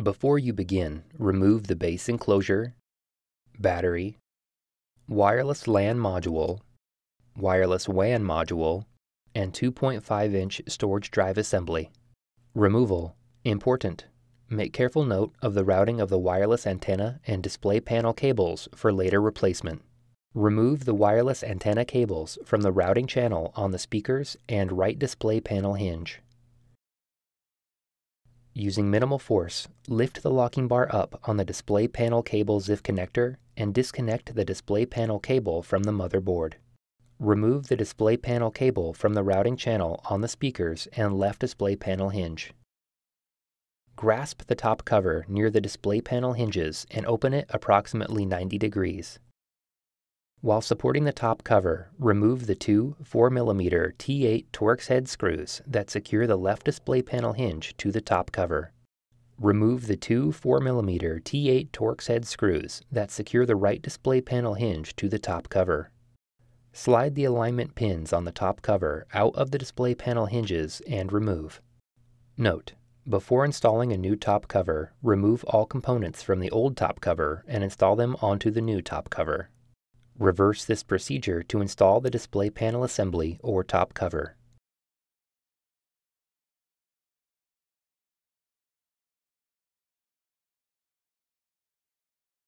Before you begin, remove the base enclosure, battery, wireless LAN module, wireless WAN module, and 2.5-inch storage drive assembly. Removal. Important. Make careful note of the routing of the wireless antenna and display panel cables for later replacement. Remove the wireless antenna cables from the routing channel on the speakers and right display panel hinge. Using minimal force, lift the locking bar up on the display panel cable ZIF connector and disconnect the display panel cable from the motherboard. Remove the display panel cable from the routing channel on the speakers and left display panel hinge. Grasp the top cover near the display panel hinges and open it approximately 90 degrees. While supporting the top cover, remove the two 4mm T8 Torx head screws that secure the left display panel hinge to the top cover. Remove the two 4mm T8 Torx head screws that secure the right display panel hinge to the top cover. Slide the alignment pins on the top cover out of the display panel hinges and remove. Note: before installing a new top cover, remove all components from the old top cover and install them onto the new top cover. Reverse this procedure to install the display panel assembly or top cover.